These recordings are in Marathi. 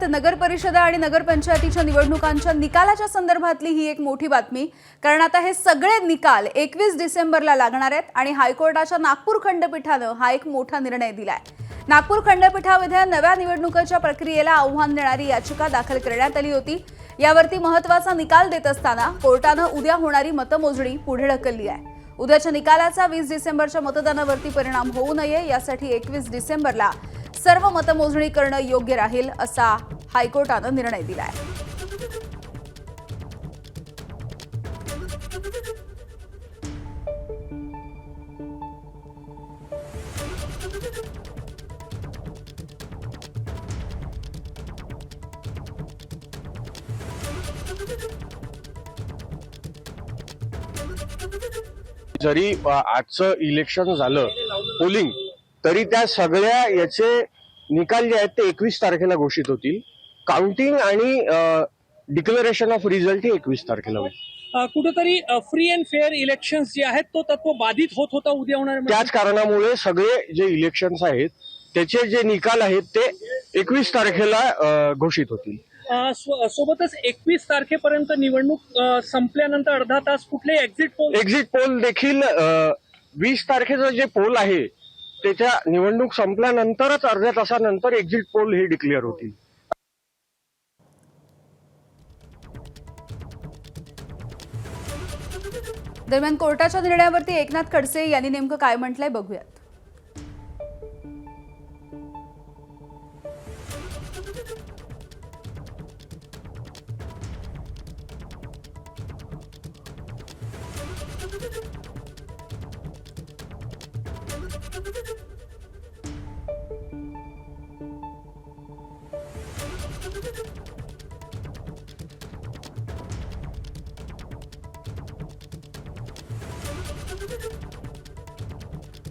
नगर परिषदा आणि नगरपंचायतीच्या निवडणुकांच्या निकालाच्या संदर्भातली ही एक मोठी बातमी, कारण आता हे सगळे निकाल 21 डिसेंबरला लागणार आहेत आणि हायकोर्टाच्या नागपूर खंडपीठानं हा एक मोठा निर्णय दिलाय। नागपूर खंडपीठामध्ये नव्या निवडणुकीच्या प्रक्रियेला आव्हान देणारी याचिका दाखल करण्यात आली होती। यावरती महत्त्वाचा निकाल देत असताना कोर्टानं उद्या होणारी मतमोजणी पुढे ढकलली आहे। उद्याच्या निकालाचा 20 डिसेंबरच्या मतदानावरती परिणाम होऊ नये यासाठी 21 डिसेंबरला सर्व मतमोजणी करणं योग्य राहील असा हायकोर्टानं निर्णय दिलाय। जरी आजचं इलेक्शन झालं पोलिंग तरी त्या सगळ्या याचे निकाल जे आहेत ते 21 तारखेला घोषित होतील। काउंटिंग आणि डिक्लेरेशन ऑफ रिझल्ट हे 21 तारखेला होईल। कुठेतरी फ्री अँड फेअर इलेक्शन्स जे आहेत तो तत्व बाधित होत होता उद्या होणार। त्याच कारणामुळे सगळे जे इलेक्शन्स आहेत त्याचे जे निकाल आहेत ते 21 तारखेला घोषित होतील। सोबतच 21 तारखेपर्यंत निवडणूक संपल्यानंतर अर्धा तास कुठले एक्झिट पोल देखील 20 तारखेचं जे पोल आहे त्याच्या निवडणूक संपल्यानंतरच अर्ध्या तासानंतर एक्झिट पोल हे डिक्लेअर होतील। दरम्यान कोर्टाच्या निर्णयावरती एकनाथ खडसे यांनी नेमकं काय म्हटलंय बघूयात।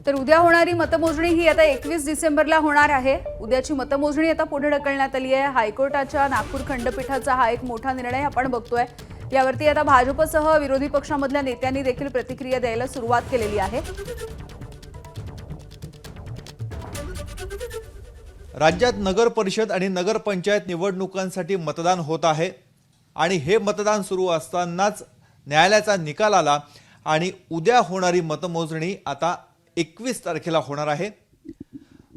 तर उद्या होणारी मतमोजणी ही आता 21 डिसेंबरला होणार आहे। उद्याची मतमोजणी आता पुढे ढकलण्यात आली आहे। हायकोर्टाच्या नागपूर खंडपीठाचा हा एक मोठा निर्णय आपण बघतोय। यावरती आता भाजपसह विरोधी पक्षामधल्या नेत्यांनी देखील प्रतिक्रिया द्यायला सुरुवात केलेली आहे। राज्यात नगर परिषद आणि नगरपंचायत निवडणुकांसाठी मतदान होत आहे आणि हे मतदान सुरू असतानाच न्यायालयाचा निकाल आला आणि उद्या होणारी मतमोजणी आता 21 तारखेला होणार आहे।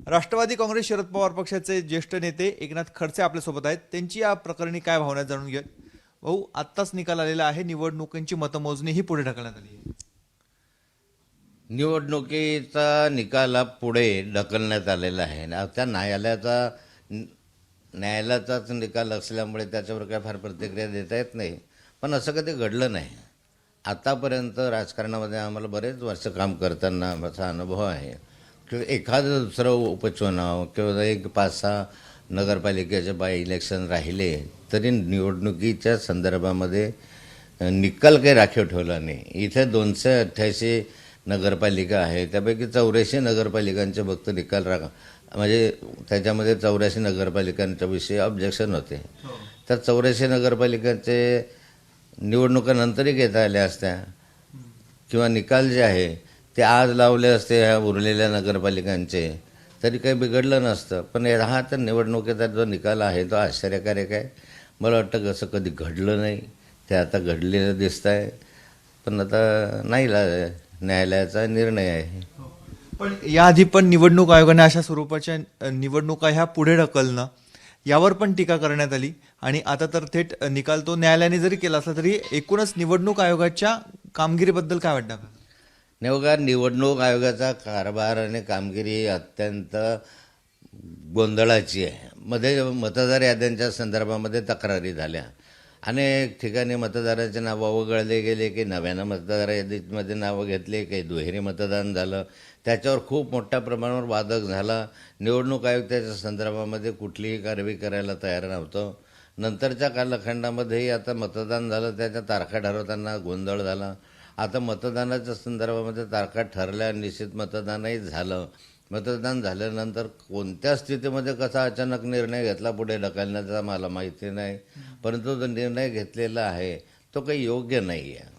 राष्ट्रवादी काँग्रेस शरद पवार पक्षाचे ज्येष्ठ नेते एकनाथ खडसे आपल्यासोबत आहेत। त्यांची या प्रकरणी काय भावना जाणून घ्या। भाऊ, आत्ताच निकाल आलेला आहे, निवडणुकांची मतमोजणी ही पुढे ढकलण्यात आली आहे। निवडणुकीचा निकाल पुढे ढकलण्यात आलेला आहे। त्या न्यायालयाचाच निकाल असल्यामुळे त्याच्यावर काय फार प्रतिक्रिया देता येत नाही, पण असं कधी घडलं नाही। आतापर्यंत राजकारणामध्ये आम्हाला बरेच वर्ष काम करताना आमचा अनुभव आहे की एखादं दुसरं उपचुनाव किंवा एक 5-6 नगरपालिकेचे बाय इलेक्शन राहिले तरी निवडणुकीच्या संदर्भामध्ये निकाल काही राखीव ठेवला नाही। इथे 288 नगरपालिका आहे, त्यापैकी 84 नगरपालिकांचे फक्त निकाल म्हणजे त्याच्यामध्ये 84 नगरपालिकांच्या विषयी ऑब्जेक्शन होते। तर 84 नगरपालिकांचे निवडणुकानंतरही घेता आल्या असत्या किंवा निकाल जे आहे ते आज लावले असते ह्या उरलेल्या नगरपालिकांचे तरी काही बिघडलं नसतं। पण हा तर निवडणुकीचा जो निकाल आहे तो आश्चर्यकारक आहे। मला वाटतं कसं कधी घडलं नाही, ते आता घडलेलं दिसत आहे। पण आता नाही, न्यायालयाचा निर्णय आहे। पण याआधी पण निवडणूक आयोगाने अशा स्वरूपाच्या निवडणुका ह्या पुढे ढकलणं यावर पण टीका करण्यात आली आणि आता तर थेट निकाल तो न्यायालयाने जरी केला असला तरी एकूणच निवडणूक आयोगाच्या कामगिरीबद्दल काय वाटतं? निवडणूक आयोगाचा कारभार आणि कामगिरी अत्यंत गोंधळाची आहे। मध्ये मतदार याद्यांच्या संदर्भामध्ये तक्रारी झाल्या, अनेक ठिकाणी मतदारांचे नावं वगळले गेले की नव्यानं मतदार यादीमध्ये नावं घेतले, काही दुहेरी मतदान झालं, त्याच्यावर खूप मोठ्या प्रमाणावर वादक झाला। निवडणूक आयोग त्याच्या संदर्भामध्ये कुठलीही कारवाई करायला तयार नव्हतं। नंतरच्या कालखंडामध्येही आता मतदान झालं, त्याच्या तारखा ठरवताना गोंधळ झाला। आता मतदानाच्या संदर्भामध्ये तारखा ठरल्या, निश्चित मतदानही झालं। मतदान झाल्यानंतर कोणत्या स्थितीमध्ये कसा अचानक निर्णय घेतला पुढे ढकलण्याचा मला माहिती नाही, परंतु जो निर्णय घेतलेला आहे तो काही योग्य नाही आहे।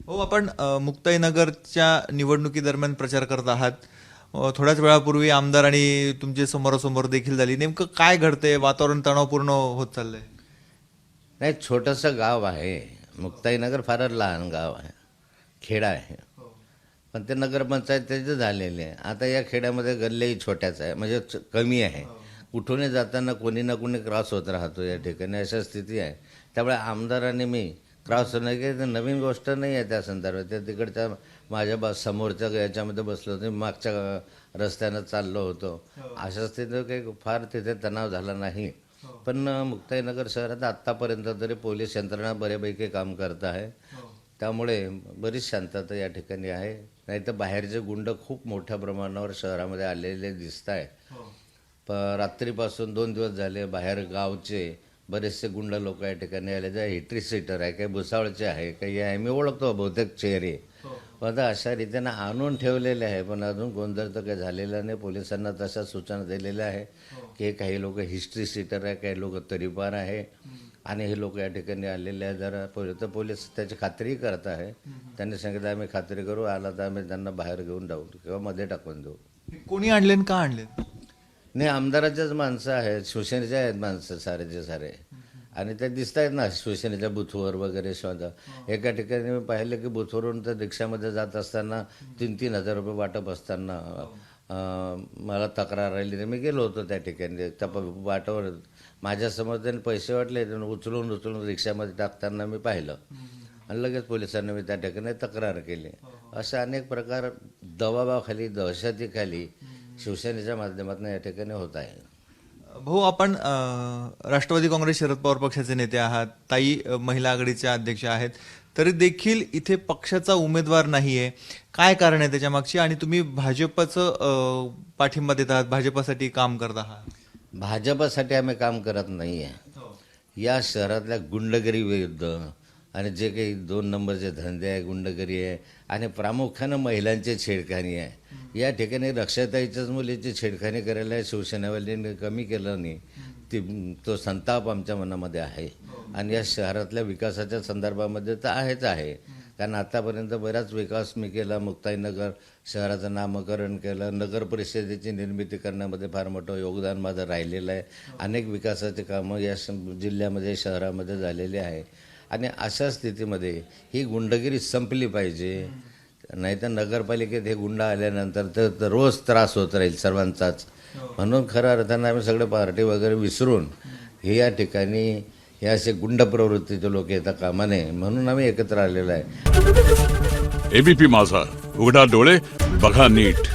हो, आपण मुक्ताईनगरच्या निवडणुकीदरम्यान प्रचार करत आहात। थोड्याच वेळापूर्वी आमदार आणि तुमचे समोरासमोर देखील झाली. नेमकं काय घडतंय? वातावरण तणावपूर्ण होत चाललंय. नाही, छोटंसं गाव आहे मुक्ताईनगर, फारच लहान गाव आहे, खेडा आहे. पण ते नगरपंचायत त्याचे झालेले आहे. आता या खेड्यामध्ये गल्लेही छोट्याच आहे, म्हणजे कमी आहे. कुठूनही जाताना कोणी ना कोणी क्रॉस होत राहतो या ठिकाणी, अशा स्थिती आहे. त्यामुळे आमदारांनी मी क्रॉस होणं की नवीन गोष्ट नाही आहे त्या संदर्भात. त्या तिकडच्या माझ्या समोरच्या याच्यामध्ये बसलो होतो, मागच्या रस्त्यानं चाललो होतो. अशा स्थितीत काही फार तिथे तणाव झाला नाही. पण मुक्ताईनगर शहरात आत्तापर्यंत तरी पोलीस यंत्रणा बऱ्यापैकी काम करत आहे. त्यामुळे बरीच शांतता या ठिकाणी आहे. नाही तर बाहेरचे गुंड खूप मोठ्या प्रमाणावर शहरामध्ये आलेले दिसत आहे. रात्रीपासून 2 दिवस झाले बाहेर गावचे बरेचसे गुंड लोक या ठिकाणी आले. जे हिटरी सीटर आहे, काही भुसावळचे आहे, काही आहे, मी ओळखतो बहुतेक चेहरे. पण आता अशा रीतीनं आणून ठेवलेले आहे. पण अजून गोंधळ तर काही झालेला नाही. पोलिसांना तशा सूचना दिलेल्या आहे की काही लोक हिस्ट्री सीटर आहे, काही लोक तरीपार आहे आणि हे लोक या ठिकाणी आलेले आहे. जरा तर पोलीस त्याची खात्री करत आहे. त्यांनी सांगितलं आम्ही खात्री करू, आला तर आम्ही त्यांना बाहेर घेऊन जाऊ किंवा मध्ये टाकून देऊ. कोणी आणले आणि का आणले? नाही, आमदाराच्याच माणसं आहेत, शिवसेनेचे आहेत माणसं सारेचे सारे. आणि ते दिसत आहेत ना शिवसेनेच्या बूथवर वगैरे शोधा. एका ठिकाणी मी पाहिलं की बूथवरून तर रिक्षामध्ये जात असताना 3-3 हजार रुपये वाटप असताना मला तक्रार आली. तर मी गेलो होतो त्या ठिकाणी. त्या वाटावर माझ्यासमोर त्यांनी पैसे वाटले, उचलून रिक्षामध्ये टाकताना मी पाहिलं आणि लगेच पोलिसांना मी त्या ठिकाणी तक्रार केली. असे अनेक प्रकार दबावाखाली, दहशतीखाली शिवसेनेच्या माध्यमातून या ठिकाणी होत आहे. भाऊ, आपण राष्ट्रवादी काँग्रेस शरद पवार पक्षाचे नेते आहात, ताई महिला आघाडीच्या अध्यक्ष आहेत, तरी देखील इथे पक्षाचा उमेदवार नाहीये. काय कारण आहे त्याच्या मागची? आणि तुम्ही भाजपचं पाठिंबा देत आहात, भाजपसाठी काम करत आहात. भाजपसाठी आम्ही काम करत नाही आहे. या शहरातल्या गुंडगिरी विरुद्ध आणि जे काही 2 नंबरचे धंदे आहे, गुंडगिरी आहे आणि प्रामुख्यानं महिलांची छेडखानी आहे. या ठिकाणी रक्षाताईच्याच मुलीची छेडखानी करायला शिवसेनेवाल्यांनी कमी केलं नाही. तो संताप आमच्या मनामध्ये आहे. आणि या शहरातल्या विकासाच्या संदर्भामध्ये तर आहेच आहे. कारण आतापर्यंत बराच विकास मी केला. मुक्ताईनगर शहराचं नामकरण केलं, नगर परिषदेची निर्मिती करण्यामध्ये फार मोठं योगदान माझं राहिलेलं आहे. अनेक विकासाचे कामं या जिल्ह्यामध्ये, शहरामध्ये झालेले आहे. आणि अशा स्थितीमध्ये ही गुंडगिरी संपली पाहिजे. नाही तर नगरपालिकेत हे गुंड आल्यानंतर तर रोज त्रास होत राहील सर्वांचाच. म्हणून खऱ्या अर्थानं आम्ही सगळे पार्टी वगैरे विसरून हे या ठिकाणी हे असे गुंड प्रवृत्तीचे लोक येतात कामा नये म्हणून आम्ही एकत्र आलेलो आहे. एबीपी माझा, उघडा डोळे बघा नीट.